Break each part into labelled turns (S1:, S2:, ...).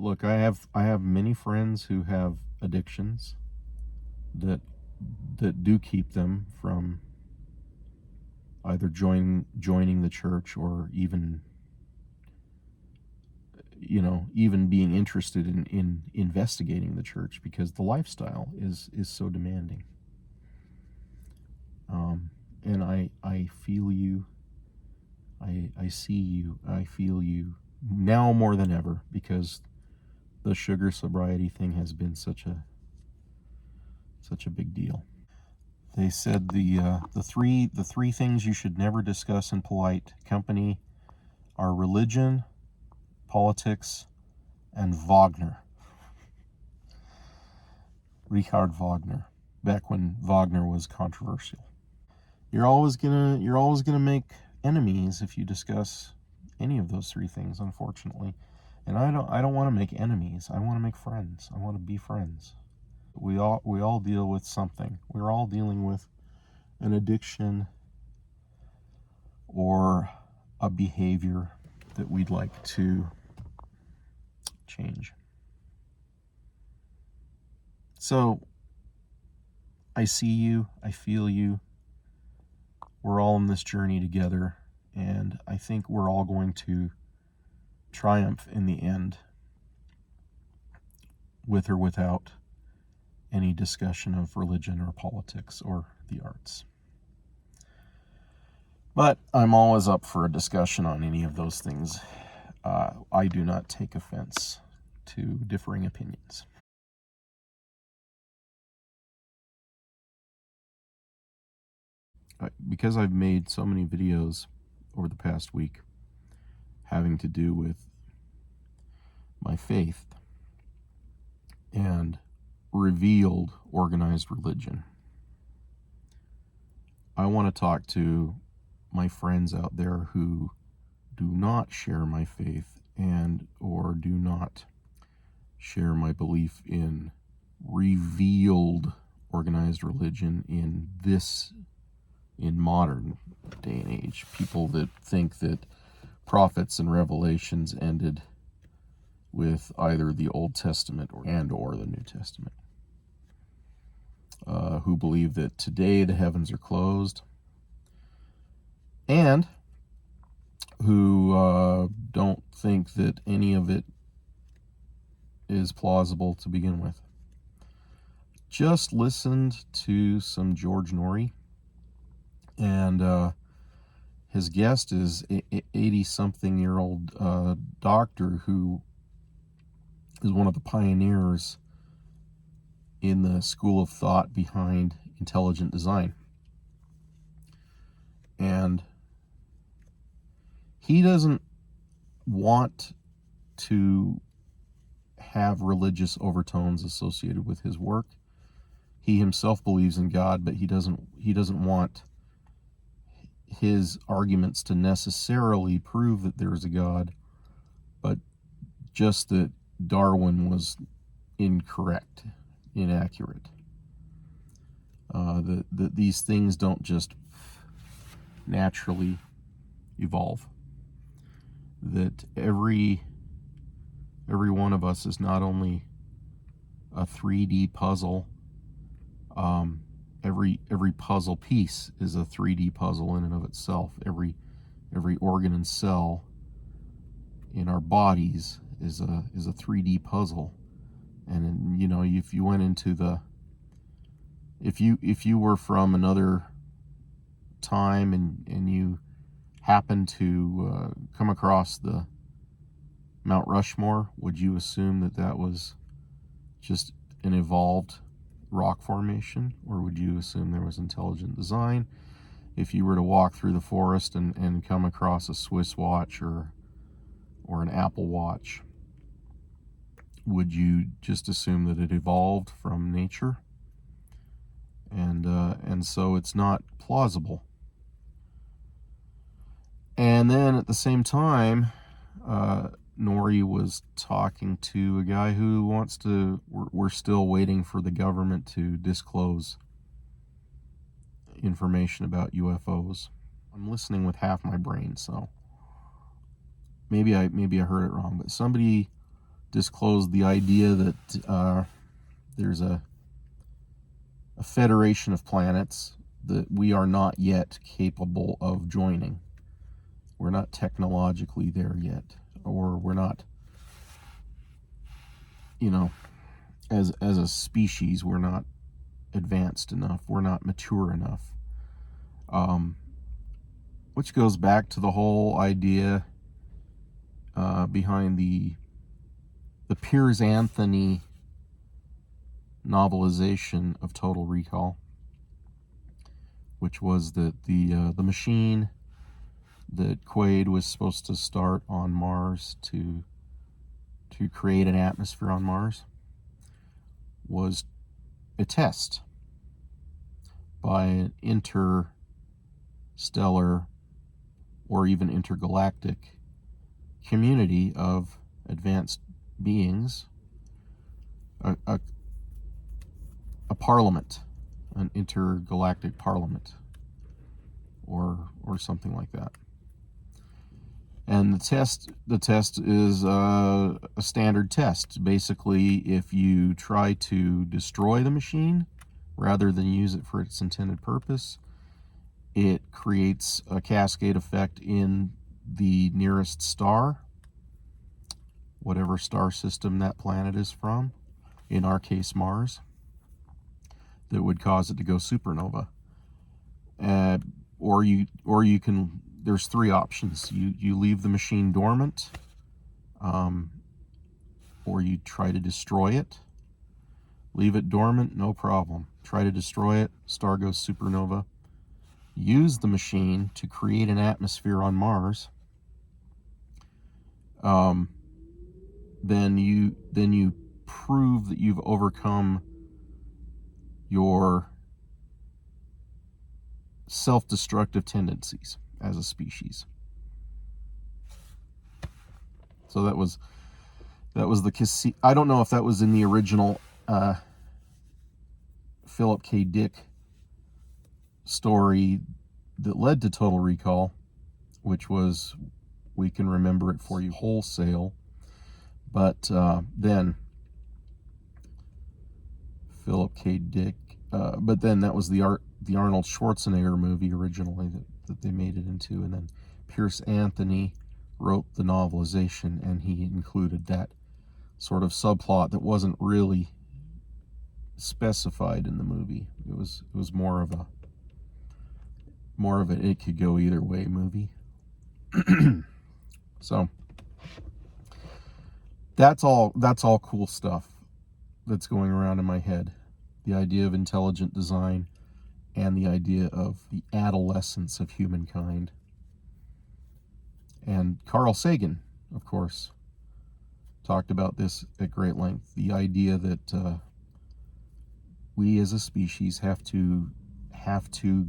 S1: look, I have many friends who have addictions that do keep them from either joining the church, or even even being interested in investigating the church, because the lifestyle is so demanding. And I feel you. I see you. I feel you now more than ever, because the sugar sobriety thing has been such a big deal. They said the three things you should never discuss in polite company are religion, politics, and Wagner. Richard Wagner, back when Wagner was controversial. You're always gonna make enemies if you discuss any of those three things, unfortunately. And I don't want to make enemies. I want to make friends. I want to be friends. We all deal with something. We're all dealing with an addiction or a behavior that we'd like to change. So I see you, I feel you. We're all in this journey together, and I think we're all going to triumph in the end, with or without any discussion of religion or politics or the arts. But I'm always up for a discussion on any of those things. I do not take offense to differing opinions. Because I've made so many videos over the past week having to do with my faith and revealed organized religion, I want to talk to my friends out there who do not share my faith and or do not share my belief in revealed organized religion in modern day and age. People that think that prophets and revelations ended with either the Old Testament or the New Testament. Who believe that today the heavens are closed, and who don't think that any of it is plausible to begin with. Just listened to some George Norrie, and his guest is a 80-something-year-old doctor who is one of the pioneers in the school of thought behind intelligent design. And he doesn't want to have religious overtones associated with his work. He himself believes in God, but he doesn't want his arguments to necessarily prove that there's a God, but just that Darwin was incorrect, inaccurate. That these things don't just naturally evolve. That every one of us is not only a 3D puzzle. Every puzzle piece is a 3D puzzle in and of itself. Every organ and cell in our bodies is a 3D puzzle. And if you went into if you were from another time and you happened to come across the Mount Rushmore, would you assume that was just an evolved rock formation, or would you assume there was intelligent design? If you were to walk through the forest and come across a Swiss watch or an Apple Watch, would you just assume that it evolved from nature? And so it's not plausible. And then at the same time, Norrie was talking to a guy who wants to, we're still waiting for the government to disclose information about UFOs. I'm listening with half my brain, so maybe I heard it wrong, but somebody disclosed the idea that there's a federation of planets that we are not yet capable of joining. We're not technologically there yet, or we're not, as a species, we're not advanced enough. We're not mature enough. Which goes back to the whole idea behind the Piers Anthony novelization of Total Recall, which was that the machine that Quaid was supposed to start on Mars to create an atmosphere on Mars was a test by an interstellar or even intergalactic community of advanced beings, a parliament, an intergalactic parliament, or something like that. And the test is a standard test. Basically, if you try to destroy the machine rather than use it for its intended purpose, it creates a cascade effect in the nearest star, whatever star system that planet is from, in our case Mars, that would cause it to go supernova. Or you can, there's three options. You leave the machine dormant, or you try to destroy it. Leave it dormant, no problem. Try to destroy it, star goes supernova. Use the machine to create an atmosphere on Mars. Then you prove that you've overcome your self-destructive tendencies as a species. So that was the I don't know if that was in the original Philip K. Dick story that led to Total Recall, which was We Can Remember It For You Wholesale. But then Philip K. Dick, but then that was the Arnold Schwarzenegger movie originally that they made it into, and then Piers Anthony wrote the novelization, and he included that sort of subplot that wasn't really specified in the movie. It was more of a it could go either way movie. So that's all cool stuff that's going around in my head. The idea of intelligent design and the idea of the adolescence of humankind. And Carl Sagan, of course, talked about this at great length. The idea that we as a species have to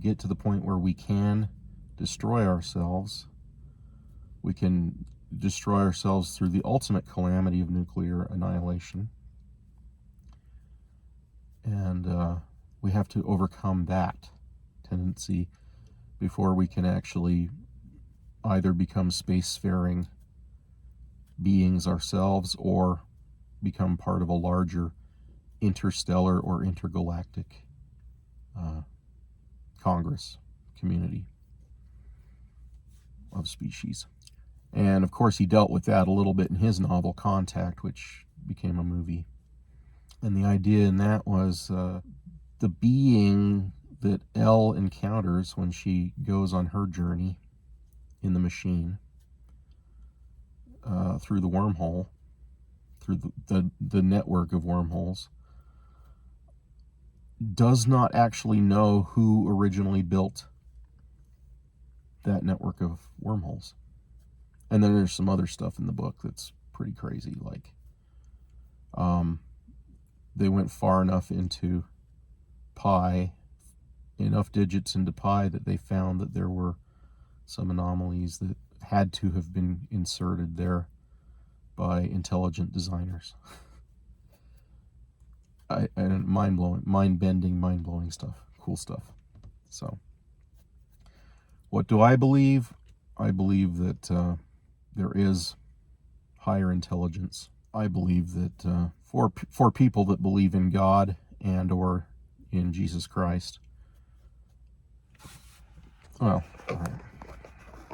S1: get to the point where we can destroy ourselves. We can destroy ourselves through the ultimate calamity of nuclear annihilation. And we have to overcome that tendency before we can actually either become spacefaring beings ourselves or become part of a larger interstellar or intergalactic Congress community of species. And of course he dealt with that a little bit in his novel Contact, which became a movie. And the idea in that was the being that Elle encounters when she goes on her journey in the machine through the wormhole, through the network of wormholes, does not actually know who originally built that network of wormholes. And then there's some other stuff in the book that's pretty crazy, like they went far enough into pi, enough digits into pi, that they found that there were some anomalies that had to have been inserted there by intelligent designers. And mind-blowing stuff, cool stuff. So, what do I believe? I believe that there is higher intelligence I believe that for people that believe in God and or in Jesus Christ, well,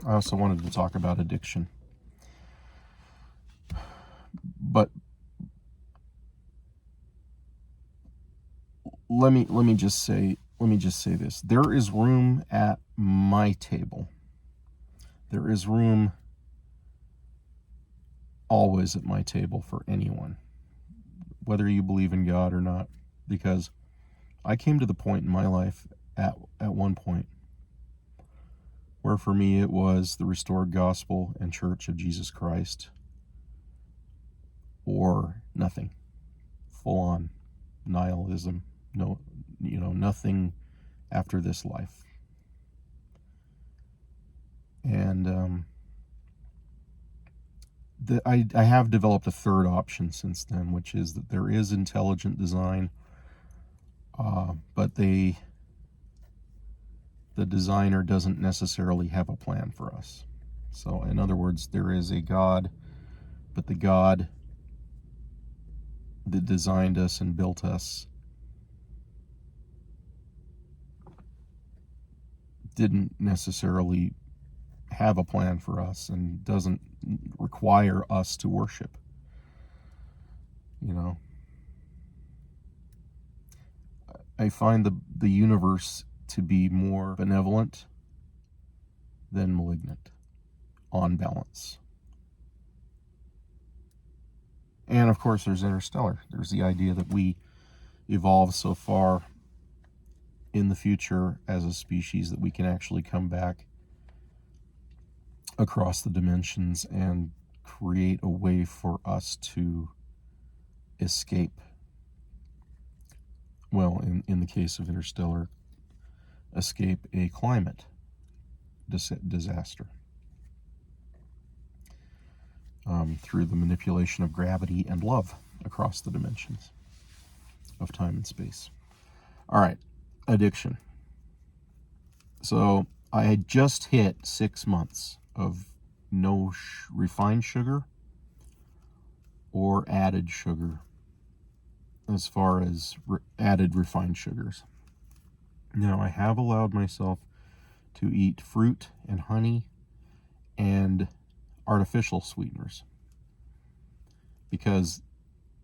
S1: I also wanted to talk about addiction, but let me just say this: there is room at my table. There is room always at my table for anyone, whether you believe in God or not, because I came to the point in my life at one point where for me it was the restored gospel and church of Jesus Christ or nothing. Full on nihilism. No, nothing after this life. And I have developed a third option since then, which is that there is intelligent design, but the designer doesn't necessarily have a plan for us. So, in other words, there is a God, but the God that designed us and built us didn't necessarily have a plan for us and doesn't require us to worship. I find the universe to be more benevolent than malignant, on balance. And of course, there's Interstellar. There's the idea that we evolve so far in the future as a species that we can actually come back across the dimensions and create a way for us to escape. Well, in the case of Interstellar, escape a climate disaster through the manipulation of gravity and love across the dimensions of time and space. All right, addiction. So I had just hit 6 months of no refined sugar or added sugar, as far as added refined sugars. Now, I have allowed myself to eat fruit and honey and artificial sweeteners, because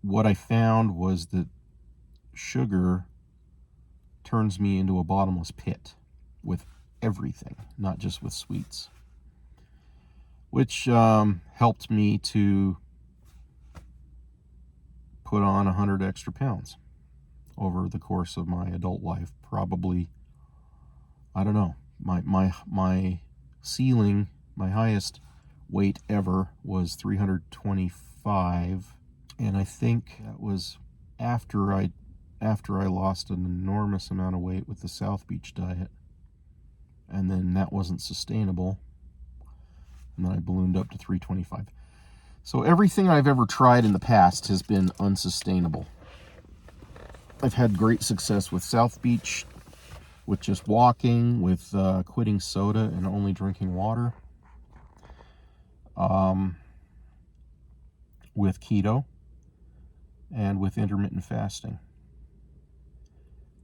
S1: what I found was that sugar turns me into a bottomless pit with everything, not just with sweets, which helped me to put on 100 extra pounds over the course of my adult life. Probably, I don't know, my ceiling, my highest weight ever was 325, and I think that was after I lost an enormous amount of weight with the South Beach diet, and then that wasn't sustainable, and then I ballooned up to 325. So everything I've ever tried in the past has been unsustainable. I've had great success with South Beach, with just walking, with quitting soda and only drinking water, with keto, and with intermittent fasting.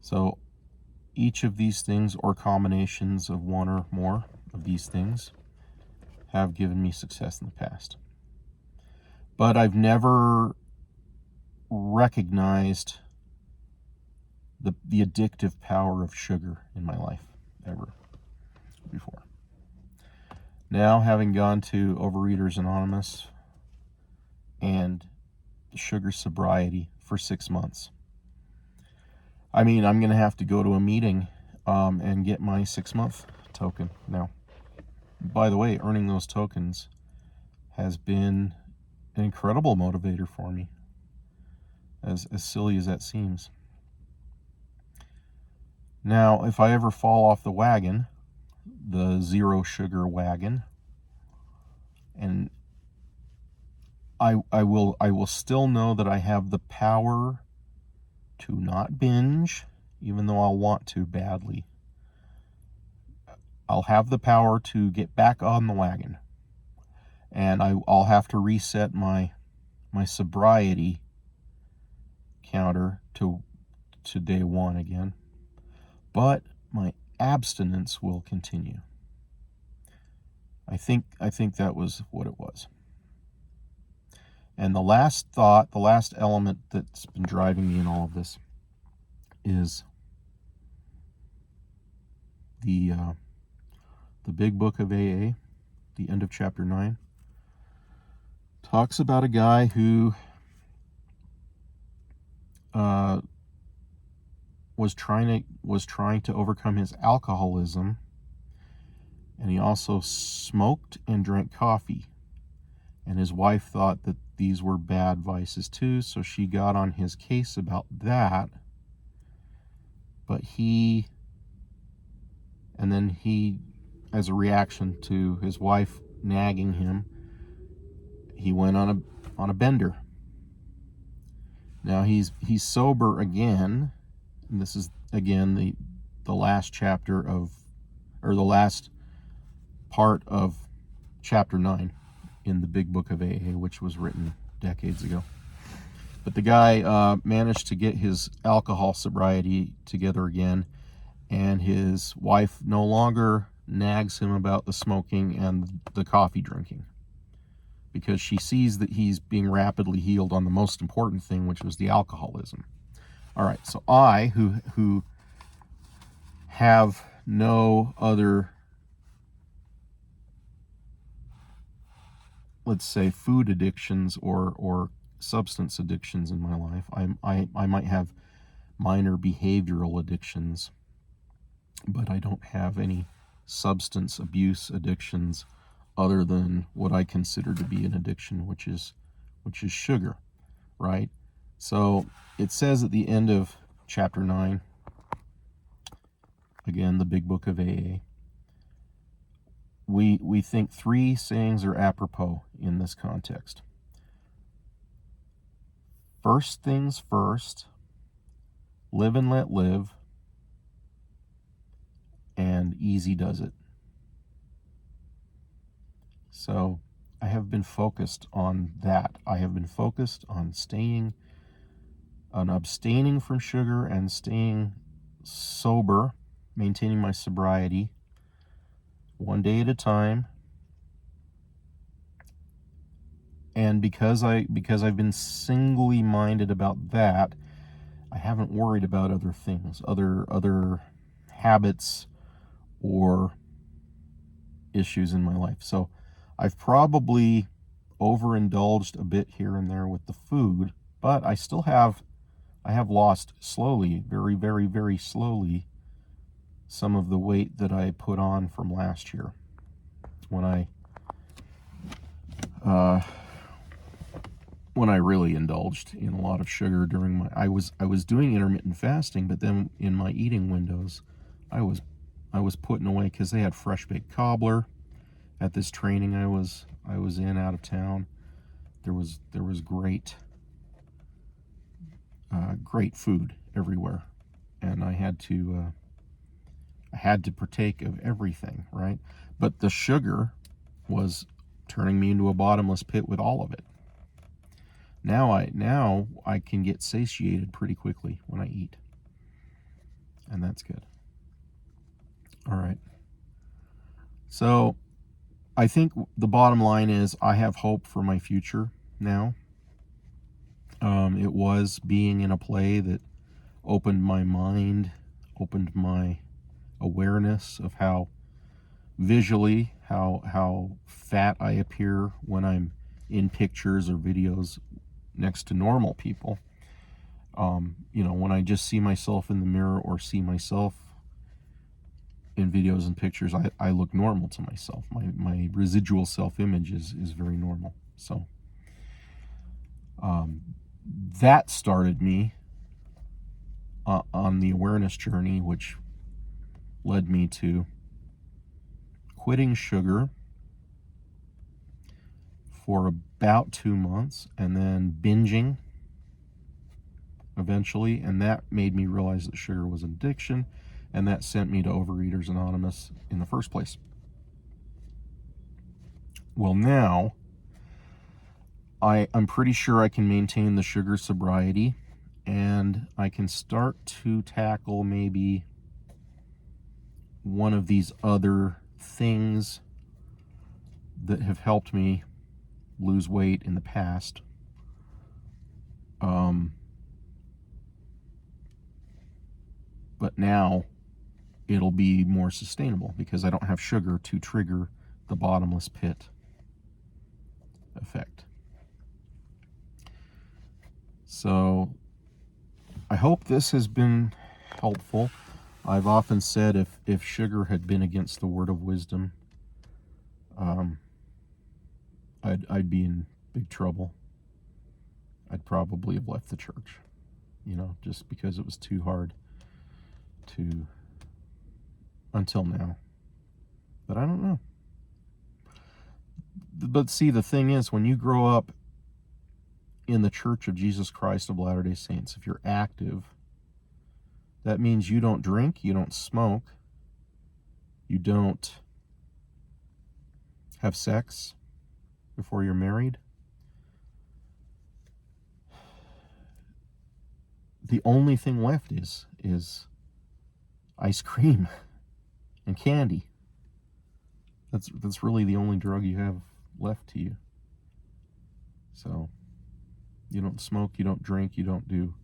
S1: So each of these things, or combinations of one or more of these things, have given me success in the past. But I've never recognized the addictive power of sugar in my life, ever, before. Now, having gone to Overeaters Anonymous and sugar sobriety for 6 months, I mean, I'm going to have to go to a meeting and get my 6-month token now. By the way, earning those tokens has been an incredible motivator for me, as silly as that seems. Now, if I ever fall off the wagon, the zero sugar wagon, and I will still know that I have the power to not binge, even though I'll want to badly. I'll have the power to get back on the wagon, and I'll have to reset my my sobriety counter to day one again, but my abstinence will continue. I think that was what it was. And the last thought, the last element that's been driving me in all of this is the big book of AA, the end of chapter 9, talks about a guy who was trying to overcome his alcoholism, and he also smoked and drank coffee. And his wife thought that these were bad vices too, so she got on his case about that. But he, as a reaction to his wife nagging him, he went on a bender. Now he's sober again, and this is again the last chapter of, or the last part of chapter 9 in the big book of AA, which was written decades ago. But the guy managed to get his alcohol sobriety together again, and his wife no longer nags him about the smoking and the coffee drinking, because she sees that he's being rapidly healed on the most important thing, which was the alcoholism. All right, so I, who have no other, let's say, food addictions or substance addictions in my life. I might have minor behavioral addictions, but I don't have any substance abuse addictions other than what I consider to be an addiction, which is sugar, right? So it says at the end of chapter 9, again, the big book of AA, we think three sayings are apropos in this context. First things first, live and let live, and easy does it. So I have been focused on that. I have been focused on abstaining from sugar and staying sober, maintaining my sobriety one day at a time. And because I've been singly minded about that, I haven't worried about other things, other habits or issues in my life. So I've probably overindulged a bit here and there with the food, but I have lost slowly, very, very, very slowly, some of the weight that I put on from last year when I really indulged in a lot of sugar during my, I was doing intermittent fasting, but then in my eating windows, I was putting away, because they had fresh baked cobbler at this training I was in out of town. There was great food everywhere, and I had to partake of everything, right? But the sugar was turning me into a bottomless pit with all of it. Now I can get satiated pretty quickly when I eat, and that's good. All right. So I think the bottom line is I have hope for my future now. It was being in a play that opened my mind, opened my awareness of how visually, how fat I appear when I'm in pictures or videos next to normal people. When I just see myself in the mirror or see myself in videos and pictures, I look normal to myself. My residual self-image is very normal. So that started me on the awareness journey, which led me to quitting sugar for about 2 months, and then binging eventually, and that made me realize that sugar was an addiction, and that sent me to Overeaters Anonymous in the first place. Well, now I'm pretty sure I can maintain the sugar sobriety, and I can start to tackle maybe one of these other things that have helped me lose weight in the past. But now it'll be more sustainable because I don't have sugar to trigger the bottomless pit effect. So I hope this has been helpful. I've often said if sugar had been against the word of wisdom, I'd be in big trouble. I'd probably have left the church, just because it was too hard to, until now. But I don't know. But see, the thing is, when you grow up in the Church of Jesus Christ of Latter-day Saints, if you're active, that means you don't drink, you don't smoke, you don't have sex before you're married. The only thing left is ice cream and candy. That's really the only drug you have left to you. So you don't smoke, you don't drink, you don't do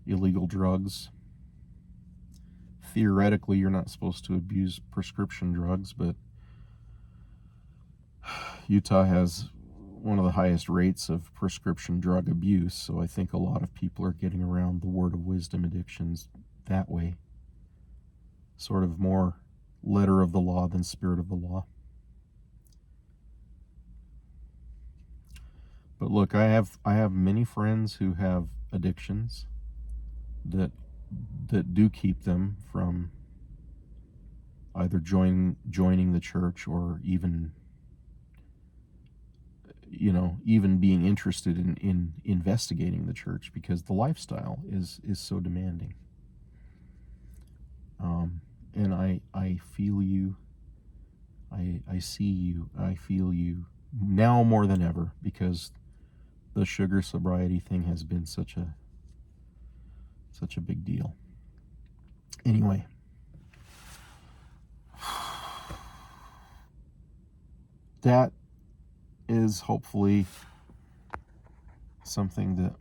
S1: illegal drugs. Theoretically, you're not supposed to abuse prescription drugs, but Utah has one of the highest rates of prescription drug abuse, so I think a lot of people are getting around the word of wisdom addictions that way. Sort of more letter of the law than spirit of the law. But look, I have many friends who have addictions that do keep them from either joining the church or even being interested in investigating the church, because the lifestyle is so demanding. And I feel you, I see you, I feel you now more than ever, because the sugar sobriety thing has been such a big deal. Anyway, that is hopefully something that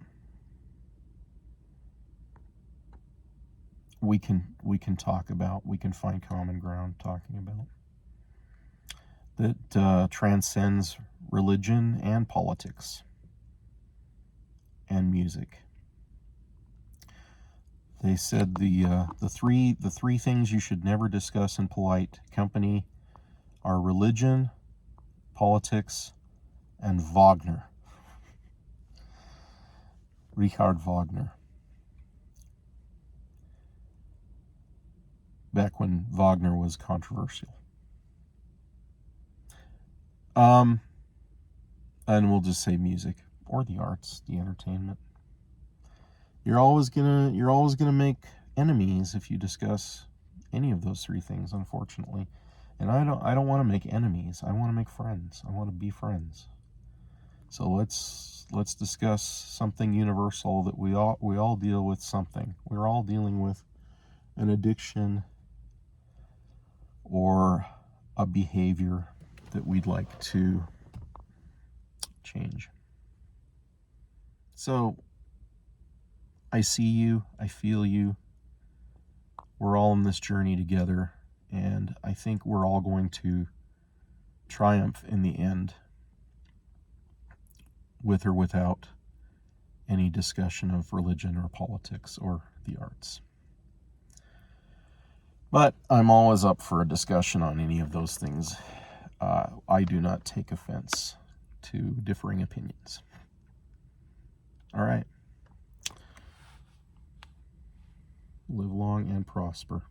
S1: we can talk about, we can find common ground talking about, that transcends religion and politics and music. They said the three things you should never discuss in polite company are religion, politics, and Wagner. Richard Wagner. Back when Wagner was controversial. And we'll just say music or the arts, the entertainment. You're always gonna make enemies if you discuss any of those three things, unfortunately. And I don't want to make enemies. I want to make friends. I want to be friends. So let's discuss something universal, that we all deal with something. We're all dealing with an addiction or a behavior that we'd like to change. So I see you, I feel you. We're all in this journey together, and I think we're all going to triumph in the end, with or without any discussion of religion or politics or the arts. But I'm always up for a discussion on any of those things. I do not take offense to differing opinions. All right. Live long and prosper.